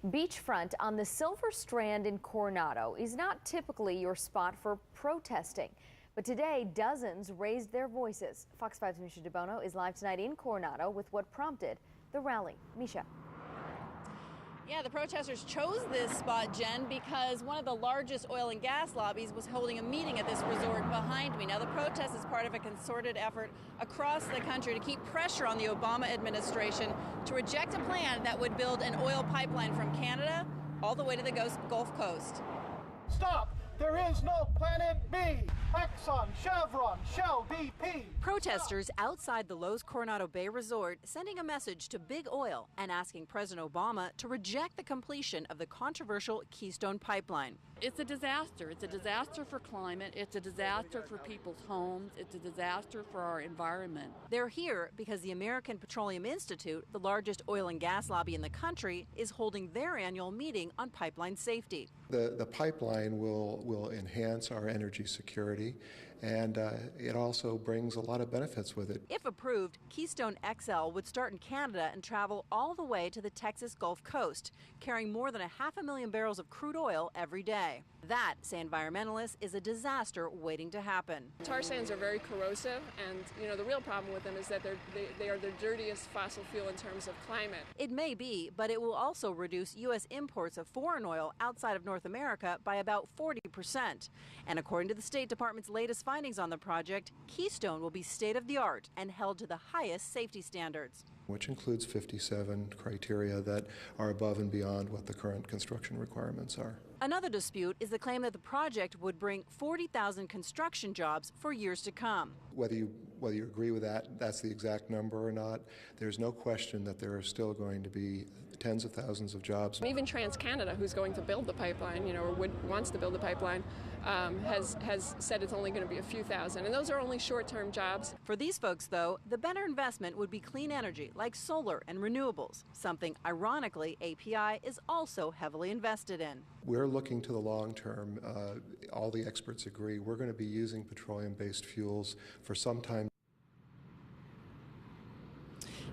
Beachfront on the Silver Strand in Coronado is not typically your spot for protesting. But today, dozens raised their voices. Fox 5's Misha DeBono is live tonight in Coronado with what prompted the rally. Misha. Yeah, the protesters chose this spot, Jen, because one of the largest oil and gas lobbies was holding a meeting at this resort behind me. Now, the protest is part of a concerted effort across the country to keep pressure on the Obama administration to reject a plan that would build an oil pipeline from Canada all the way to the Gulf Coast. Stop! There is no Planet B! Exxon, Chevron, Shell, BP! Protesters outside the Lowe's Coronado Bay Resort sending a message to big oil and asking President Obama to reject the completion of the controversial Keystone Pipeline. It's a disaster. It's a disaster for climate. It's a disaster for people's homes. It's a disaster for our environment. They're here because the American Petroleum Institute, the largest oil and gas lobby in the country, is holding their annual meeting on pipeline safety. The pipeline will enhance our energy security, and it also brings a lot of benefits with it. If approved, Keystone XL would start in Canada and travel all the way to the Texas Gulf Coast, carrying more than 500,000 barrels of crude oil every day. That, say environmentalists, is a disaster waiting to happen. Tar sands are very corrosive, and the real problem with them is that they are the dirtiest fossil fuel in terms of climate. It may be, but it will also reduce U.S. imports of foreign oil outside of North America by about 40%. And according to the State Department's latest findings on the project, Keystone will be state-of-the-art and held to the highest safety standards, which includes 57 criteria that are above and beyond what the current construction requirements are. Another dispute is the claim that the project would bring 40,000 construction jobs for years to come. Whether you agree with that, that's the exact number or not, there's no question that there are still going to be tens of thousands of jobs. Even TransCanada, who's going to build the pipeline, or wants to build the pipeline, has said it's only going to be a few thousand, and those are only short-term jobs. For these folks, though, the better investment would be clean energy like solar and renewables, something, ironically, API is also heavily invested in. We're looking to the long term. All the experts agree we're going to be using petroleum-based fuels for some time.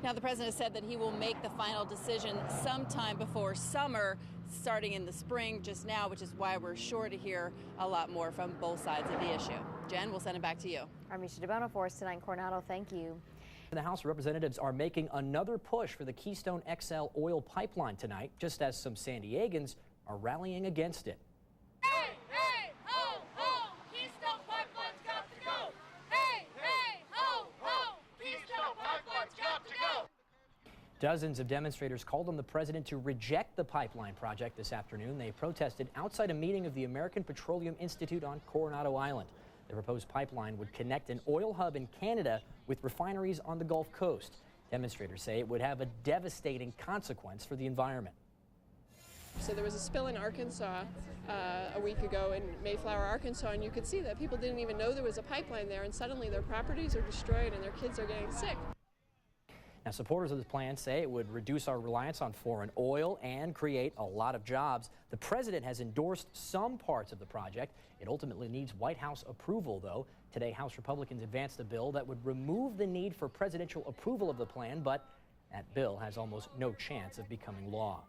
Now, the president said that he will make the final decision sometime before summer, starting in the spring just now, which is why we're sure to hear a lot more from both sides of the issue. Jen, we'll send it back to you. Misha DeBono for us tonight in Coronado. Thank you. The House of Representatives are making another push for the Keystone XL oil pipeline tonight, just as some San Diegans are rallying against it. Hey, hey, ho, ho, Keystone Pipeline's got to go. Hey, hey, ho, ho, Keystone Pipeline's got to go. Dozens of demonstrators called on the president to reject the pipeline project this afternoon. They protested outside a meeting of the American Petroleum Institute on Coronado Island. The proposed pipeline would connect an oil hub in Canada with refineries on the Gulf Coast. Demonstrators say it would have a devastating consequence for the environment. So there was a spill in Arkansas a week ago in Mayflower, Arkansas, and you could see that people didn't even know there was a pipeline there, and suddenly their properties are destroyed and their kids are getting sick. Now, supporters of the plan say it would reduce our reliance on foreign oil and create a lot of jobs. The president has endorsed some parts of the project. It ultimately needs White House approval, though. Today, House Republicans advanced a bill that would remove the need for presidential approval of the plan, but that bill has almost no chance of becoming law.